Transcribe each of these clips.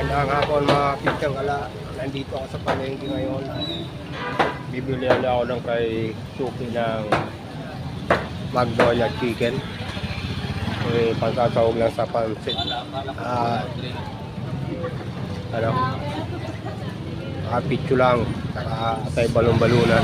Magandang hapon mga pichang gala. Nandito ako sa palengke ngayon. Bibilihan ako ng kay Suki ng Magnolia Chicken. Pansasawag lang sa pansit. Picture lang. Saka atay balon-balunan.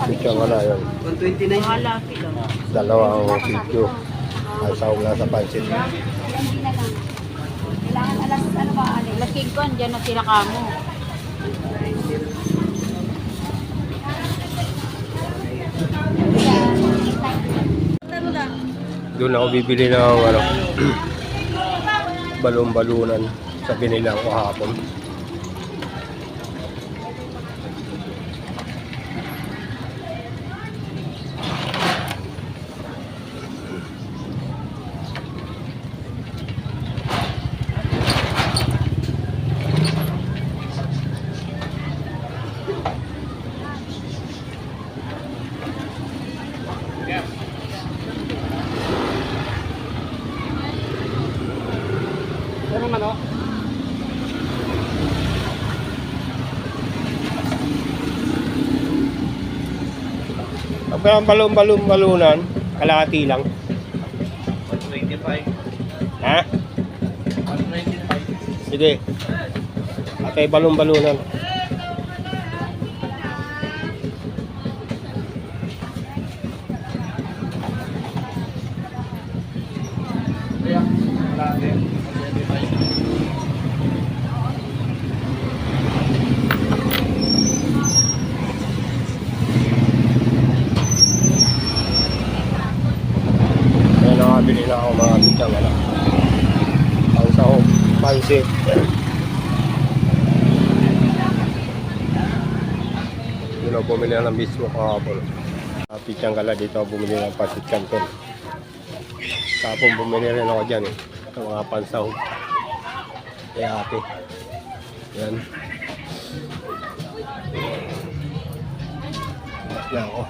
Picture wala yun. 129. Dalawang picture. Ay sawag lang sa pansit. Kailangan alas, ano ba, Lasing ko, andyan na sila kamo. Doon ako bibili ng balon-balunan sa binilang ko hapon. Ano naman o? Ang balon-balunan, kalahati lang. 125. Ha? 195. Sige. Atay balon-balunan. Kaya, wala din. 125. Kaya nakabili na ako mga bitang ang sahog, pansit. Yun ako bumili na ng mismo kahapon. Pichang gala dito ako bumili ng pansit canton. Tapos bumili rin ako dyan ng mga pansahog. Kaya ate. Yan. Mas na ako.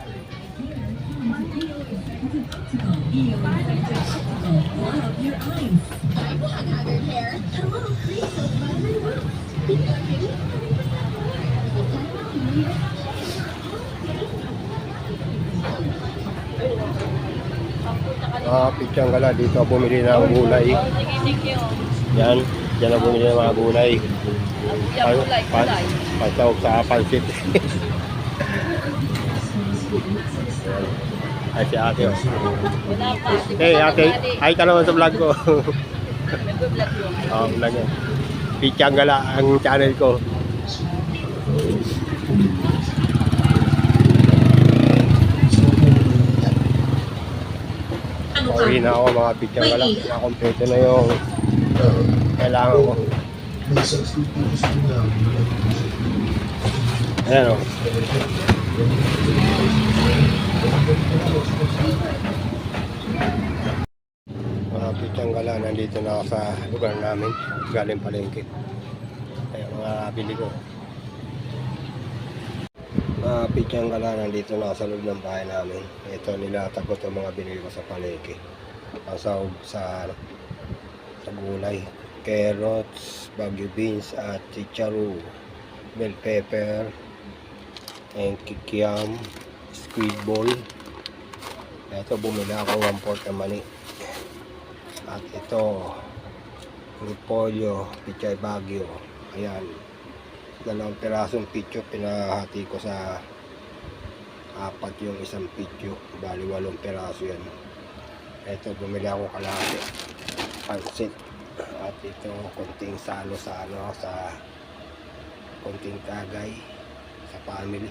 Pichang gala dito bumili ng gulay. Yan, dyan na bumili ng mga gulay. Pasawag sa pansit. Ay si ate o. Hey ate, ay ka naman sa vlog ko. Oo, vlog yan. Pichang gala ang channel ko. Pauwi na ako mga pichang gala. Nakompleto na yung kailangan ko. Ayan o. Mga pichang gala, nandito na ako sa lugar namin. Galing palengke. Kaya mga bili ko. Mga pichang gala, nandito na ako sa loob ng bahay namin. Ito nilatag ko itong mga binili ko sa palengke. Ang sahog sa gulay. Carrots, bagyo beans at chicharu, bell pepper, and kikiam, squid ball. Ito bumili ako 1/4 na mani. At ito repolyo, pichay bagyo. Ayan, dalawang pirasong pityo, pinahati ko sa apat yung isang pityo, bali 8 piraso yan. Ito bumili ako kalahati pansit. At ito konting salo sa konting tagay sa family.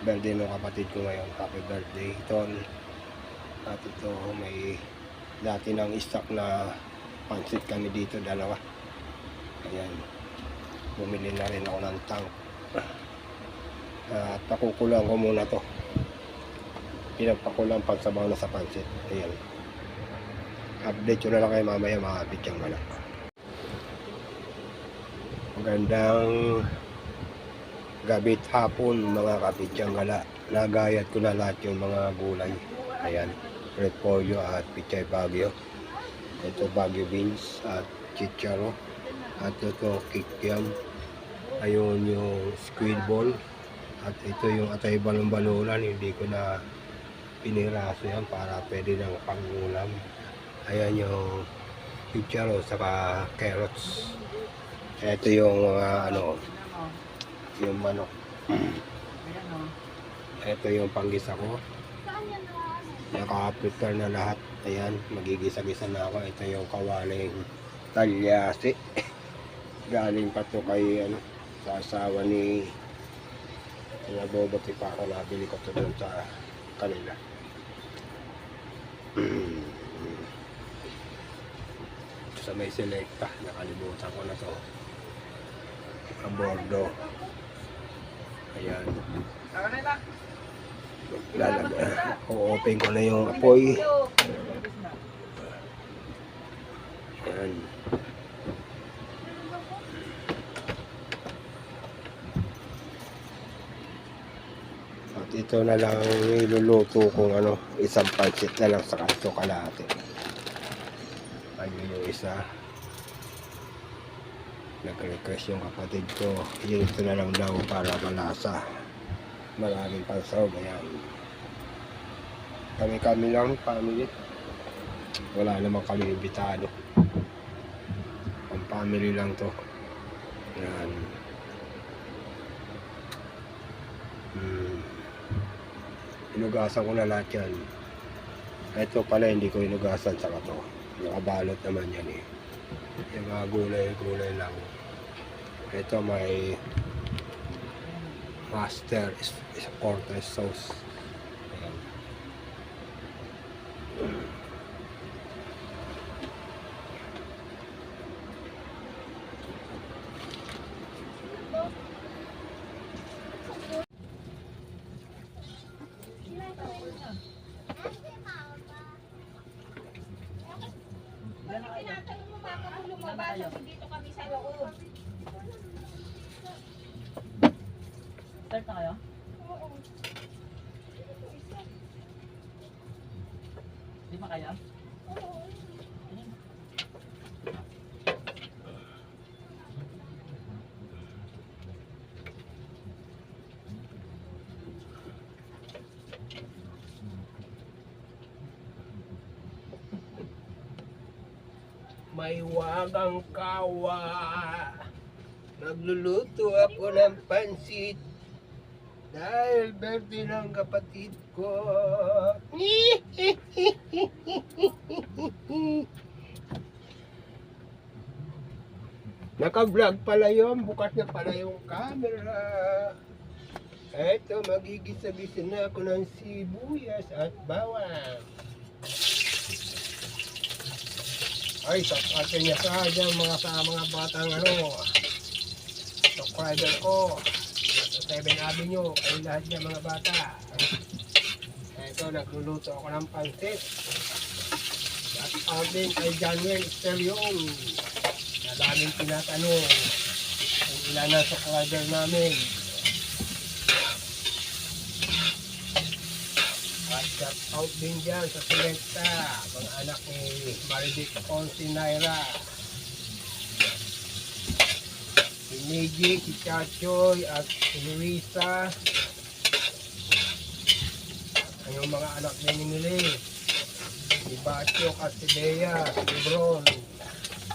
Birthday ng kapatid ko ngayon, happy birthday tol. At ito may dati ng stock na pansit kami dito, dalawa. Ayan, bumili na rin ako ng tank. At pakukulang ko muna to, pinagpakulang pagsabaw na sa pansit. Ayan. Update ko na lang kayo mamaya mga kapitsyang gala. Magandang gabit hapon mga kapitsyang gala. Nagayat ko na lahat yung mga gulay. Ayan, repolyo at pichay bagyo. Ito bagyo beans at chicharo. At ito kikiam. Ayun yung squid ball. At ito yung atay balon-balonan. Hindi ko na piniraso yan para pwede ng pangulam. Ayan yung chicharo saka carrots. Ito yung mga yung manok. Ito yung panggisa ko. Naka-prepare na lahat. Ayan, magigisa-gisa na ako. Ito yung kawaling talyasi. Galing pa to kay sa asawa ni naboboti pa ako. Nabili ko to doon sa kanila. Sa may selecta. Nakalimutan ko na to. Abordo. Ayan. O-open ko na yung apoy. Ayan. At ito na lang niluluto kung isang pancit na lang sa kanto kalahati. Ayun yung isa. Nag-request yung kapatid ko. Yun ito na lang daw para malasa. Maraming pansawag. Ayan. Kami lang, family. Wala naman kami imbitado. Ang family lang to. Ayan. Inugasan ko na lahat yan. Ito pala hindi ko inugasan sa kato. Nakabalot naman yan eh. Yung mga gulay lang. Ito may master porter sauce. Ayan. Tinatanong mo ba kung lumabas dito kami sa loob? Start na kayo? Oo. Di ba kaya? Oo. May wagang kawa. Nagluluto ako ng pansit dahil birthday ng kapatid ko. Naka-vlog pala yun. Bukas na pala yung camera. Eto, magigisa-gisa na ako ng sibuyas at bawang. Ay, atin niya sa dyan sa mga batang subscriber ko sa 7 Avenue, ay lahat niya mga bata. Ito, nagluluto ako ng pansit. At out din kay Daniel Esterion na daming tinatanong kung ilan ang subscriber namin. At shout out din dyan sa Selecta, mga anak ni Maridic Ponce Naira, si Niji, si Chachoy, at si Luisa, ang yung mga anak ni Nili, si Bacho, at si Bea, si Lebron,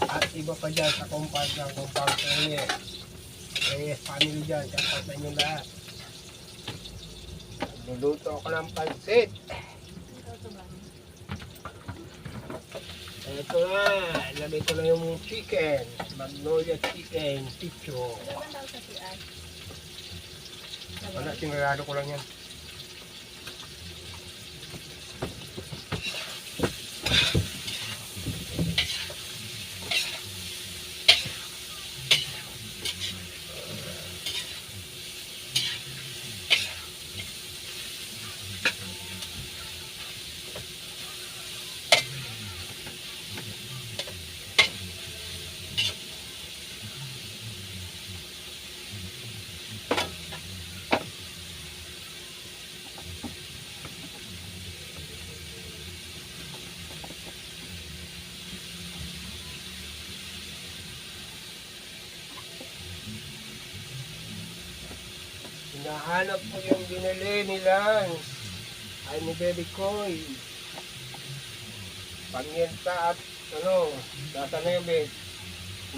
at iba pa dyan sa compound ng compound niya. Kaya family dyan, shout out sa inyo lahat. Luluto ako ng pansit. Ito na, ilagay ko na yung chicken. Magnolia chicken, picho. Wala, sinarado ko lang yan. Nahanap ko yung binili ni Lance. Ay ni Baby Koy. Pamienta at ano, nasa na yung bed.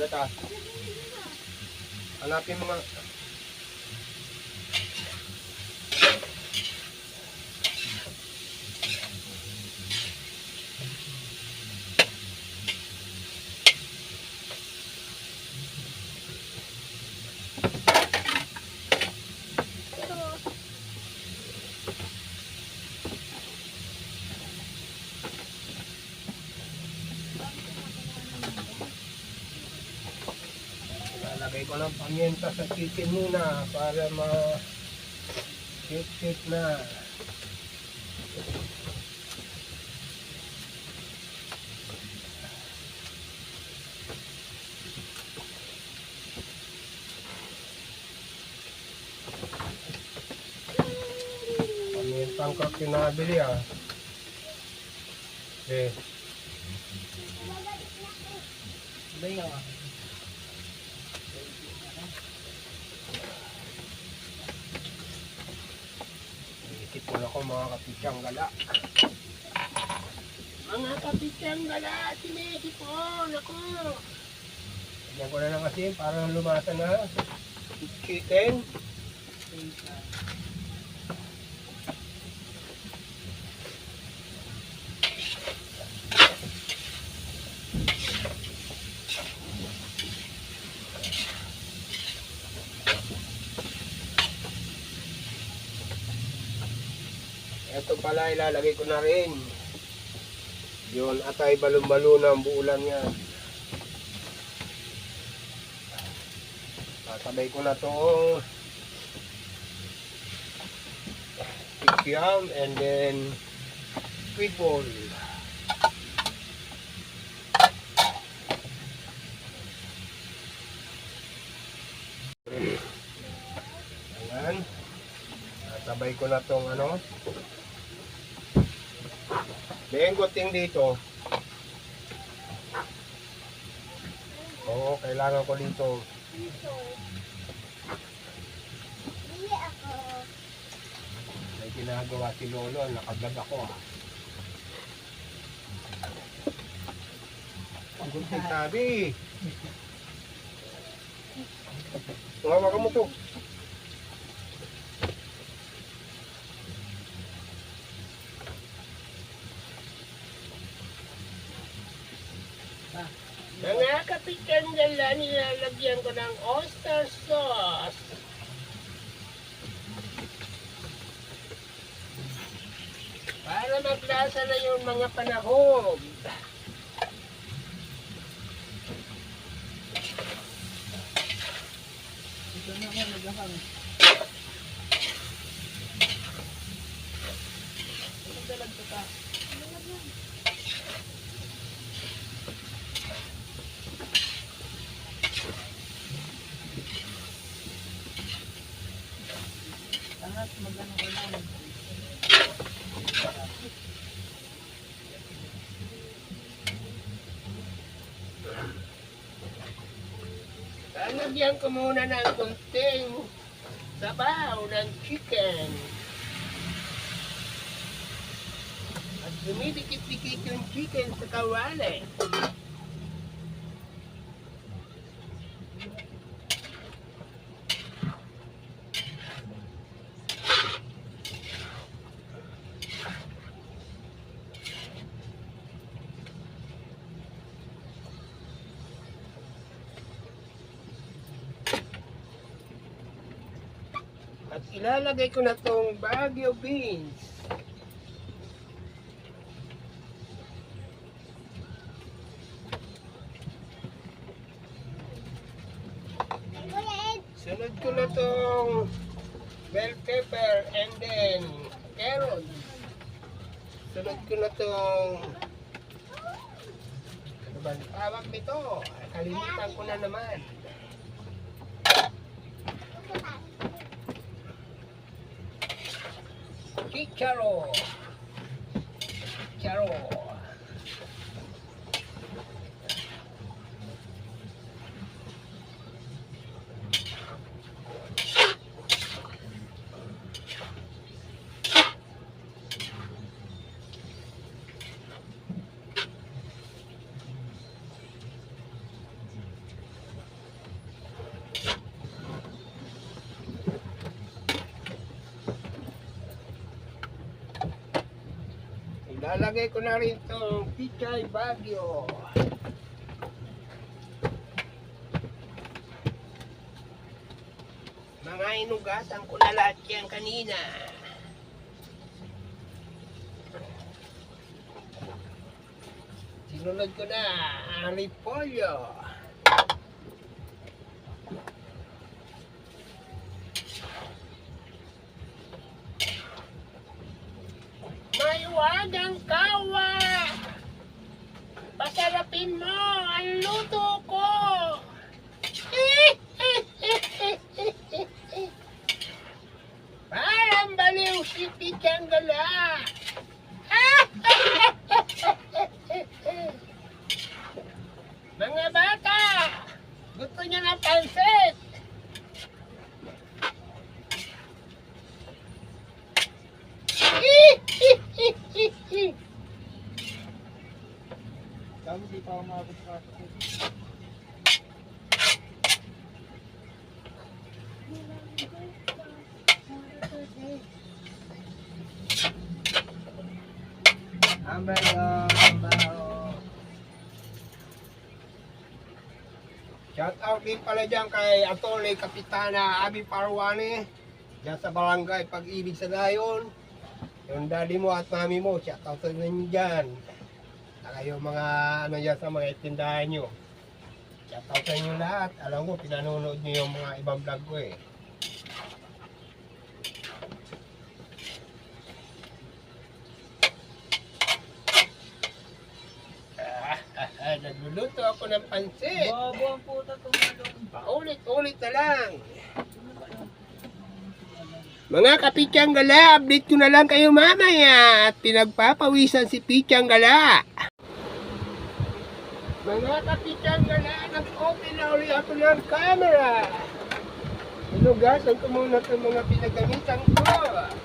Gata. Hanapin mo nga. Lalagay ko ng pamienta sa kitchen muna para ma-hit na. Pamientang ka pinabili ah. Okay. Bayo. Ikit mo na ko mga kapitsyang gala. Mga kapitsyang gala, sinikipon ako. Lagyan ko na ng asin para lumasa na. Chicken. Ito pala ilalagay ko na rin. Yun, atay balon-balon ang buulan yan. Sasabay ko na itong kikiam and then squid ball. Ayan. Sasabay ko na itong ano. Bengoting dito. Oo, kailangan ko dito. May ginagawa si Lolo, nakablog ako ah. Ang gunting sabi. Hawakan mo to. Mga kapityan gala, nilalagyan ko ng oyster sauce. Para maglasa na yung mga panahon. Ito na ako, naglakan. Ito dalag ko ka. Tangat, magano ko lang. Lalagyan ko muna ng kunting sabaw ng chicken. At dumidikit-dikit yung chicken sa kawali. At ilalagay ko na tong Baguio beans. Sunod ko na tong bell pepper and then carrot. Sunod ko na tong ano ba ang tawag nito? Kalimutan ko na naman. Chicharo. Chicharo. Lalagay ko na rin itong Pichay Baguio. Mga inugasan ko na lahat yan kanina. Sinunod ko na ang repolyo. Maiwagang kawa! Pasarapin mo ang luto ko! Parang baliw si Pichang Gala! Mga bata! Gusto niya ng pansit! Kami di pa umabot sa akin. Shout out din pala dyan kay Atty. Kapitana Abi Parwane dyan sa barangay Pag-ibig sa Dayon. Yung daddy mo at mami mo, shout out sa inyo dyan. Saka yung mga ano dyan sa mga itindahan nyo. Shout out sa inyo lahat. Alam ko, pinanonood nyo yung mga ibang vlog ko eh. Nagluluto ako ng pansit. Bobo ang puta tumalong. Paulit-ulit na lang. Mga kapichang gala, update ko na lang kayo mamaya at pinagpapawisan si Pichang Gala. Mga kapichang gala, nag-open na ulit ako ng camera. Inugasan ko muna itong mga pinagamitan ko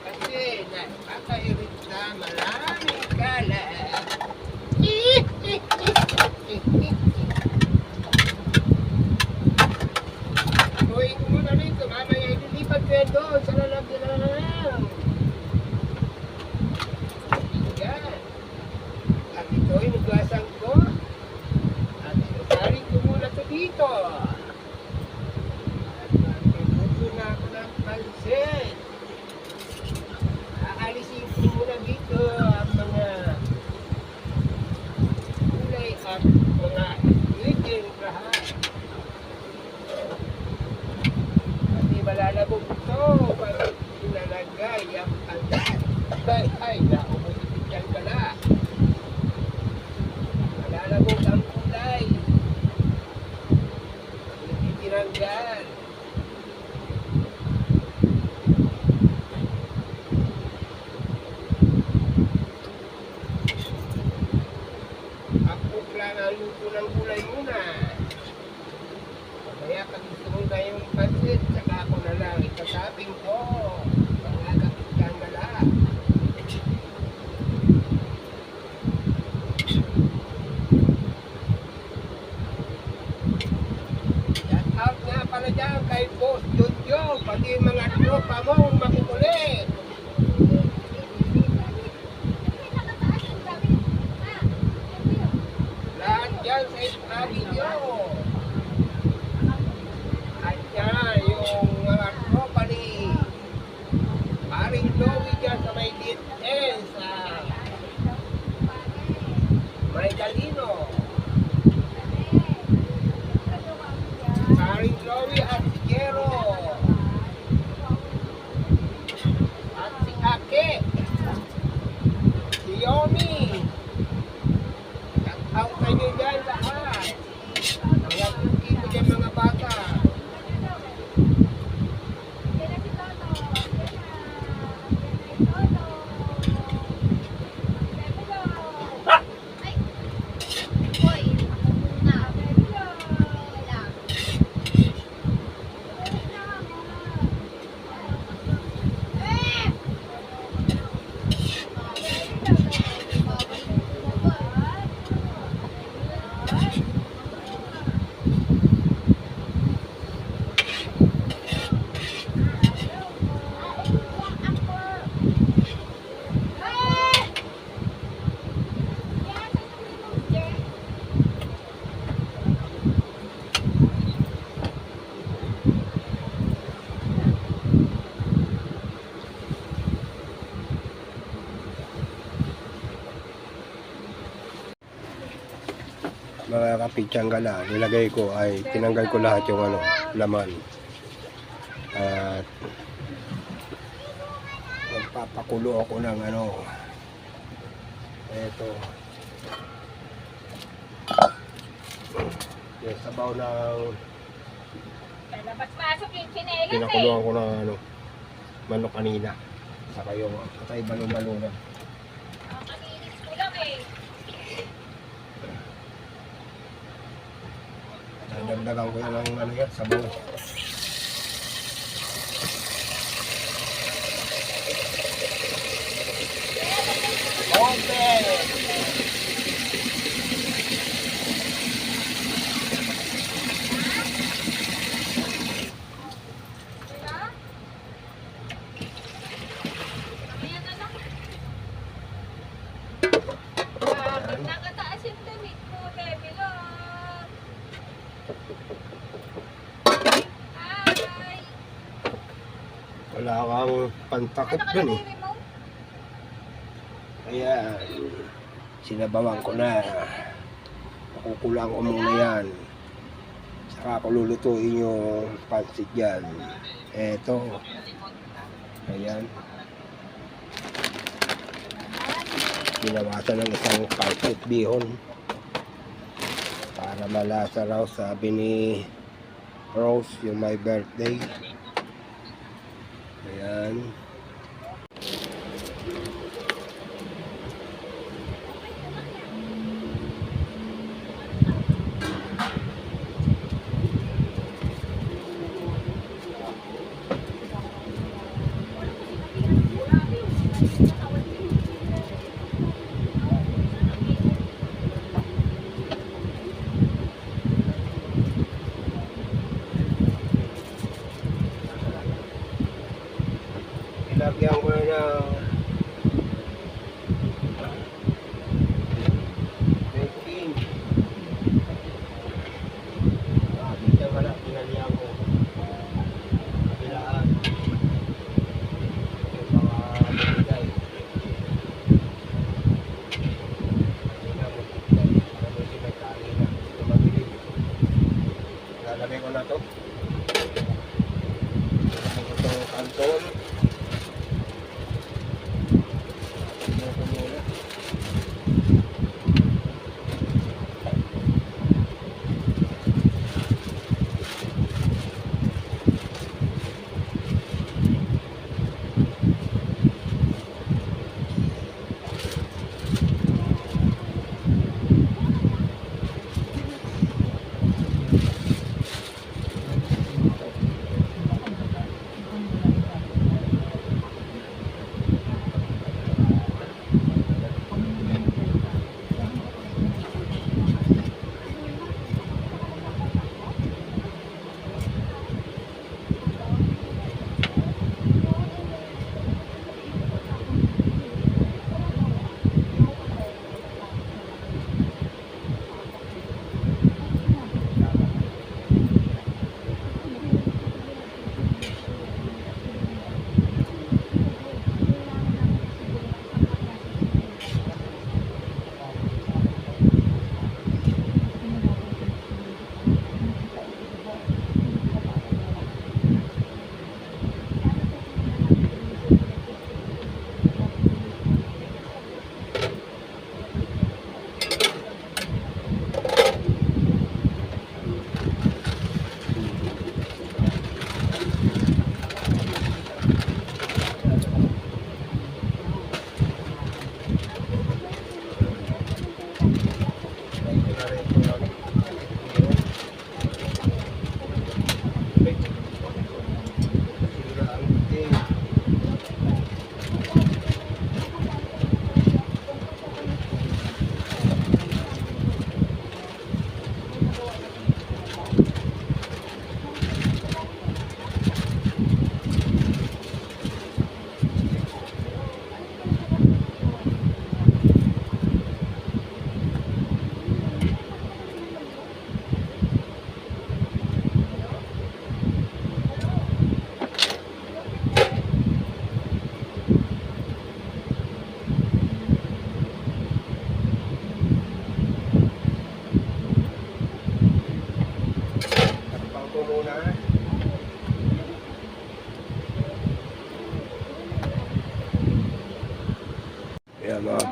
kasi napakairit na maraming kalat. Tuwing ko muna rito, mamaya ililipat ko yan doon sa lalagyan na lang. Yan. At ito, inugasan ko. At inugarin ko muna ito dito. At magpiputo na ako ng pansit. Aalisin ko muna dito ang mga gulay at mga itin lahat. Kasi malalabog ito pag ilalagay ang pansit. Ay, naumulitin yan pala. Malalabog ang gulay. Hindi tinanggal. Ako lang ang luto ng gulay muna. Kaya pag gusto mo na yung pansit, saka ako na lang itasapin ko. Mga kapitan na lahat. Shout out nga pala dyan kay Boss Jojo, pati yung mga tropa mong makukulit. Lahat dyan sa istabi nyo. At yan yung mga tropa ni Paring Lowy dyan sa may DNS sa may Galino. Paring Lowy at si Jero. At si Ake. Si Yomi. Shout out kayo dyan lahat. Mga kutito dyan mga bata. mga kapitsanggala, nilagay ko ay tinanggal ko lahat yung ano, laman. At magpapakulo ako ng ano, eto. Yung sabaw ng Labas-pasok yung chinelas pinakuluan ko ng ano, manok kanina. Saka yung patay balong-balungan. Kaninis ko lang eh. Dadagdagan ko yan ng ano yan, sabaw. Ayan na lang. Bakit nakataas yung damit mo, Bebelo? Hi! Wala kang pantakip Ano ka dun eh. nag-remote? Kaya sinabawan ko na. Makukulang ko muna yan. Saka ako lulutuin yung pansit dyan. Eto. Ayan. Ginawasan ng isang pansit bihon. Para malasa raw, sabi ni Rose, yung my birthday. Ayan.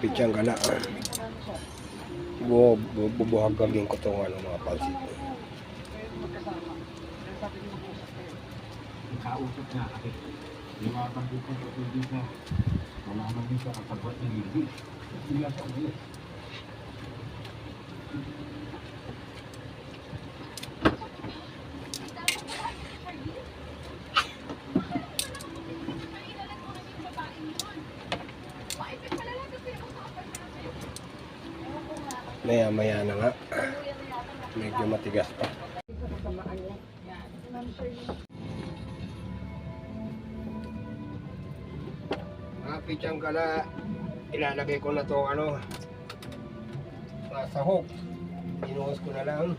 kapitsang gala. Bubuhagagin ko itong ano, mga pansit. Kausap na kasi liwatan ko kung pwede sa wala man din sa katapat ng hindi. Sila sa ulit. Maya na nga. Medyo matigas pa. Mga pitsang gala, ilalagay ko na to ano, sa sahog. Inuwas ko na lang.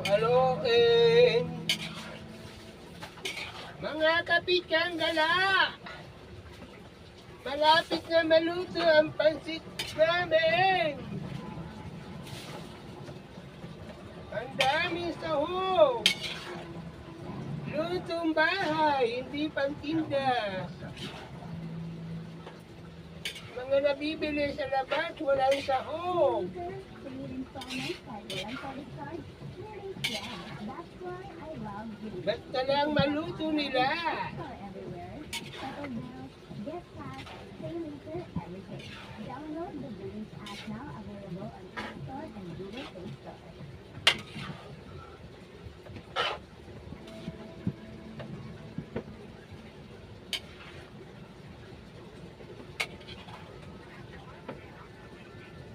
Alo, mga kapitsang gala, malapit na maluto ang pansit namin. Ang daming sahog. Lutong bahay, hindi pantinda. Mga nabibili sa labas, walang sahog. Basta lang maluto nila.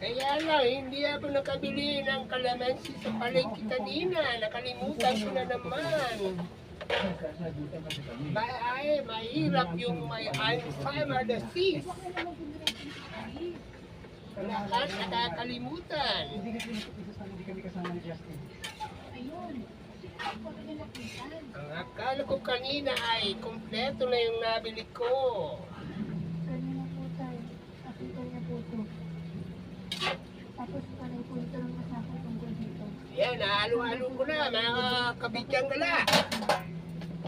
Kaya lang, hindi ako nakabili ng kalamansi sa palengke kanina. Nakalimutan ko na naman. Mahirap yung may Alzheimer disease. Lahat nakakalimutan. Hindi kami kasama ni Justin. Ang akala ko kanina ay kompleto na yung nabili ko. Kanina po tayo. Nakita niya po ito. Tapos panay po ito lang kasama tungkol dito. Yan, nahalo-halo ko na mga kabitsang gala.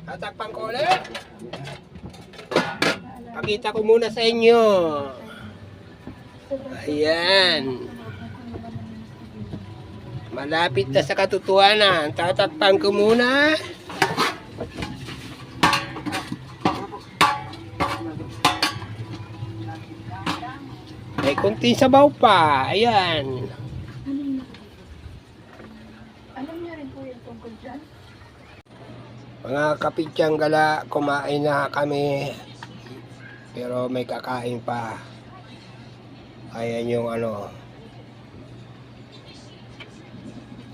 Tatakpan ko ulit. Pakita ko muna sa inyo. Ayan. Malapit na sa katotohanan. Tatakpan ko muna. May kunting sabaw pa. Ayan. Alam niya rin po yung tungkol dyan? Mga kapitsang gala, kumain na kami. Pero may kakain pa. Ayan yung ano,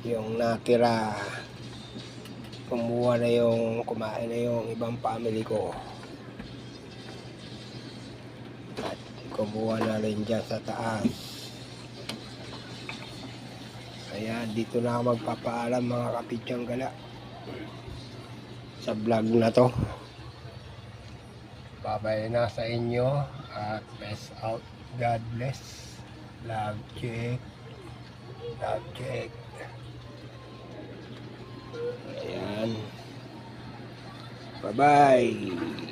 yung natira. Kumuha na yung, kumain na yung ibang family ko. At kumuha na rin dyan sa taas. Kaya dito na ako magpapaalam mga kapitsang gala sa vlog na to. Babay na sa inyo at best out. God bless. Love check. Love check. Ayan. Bye-bye.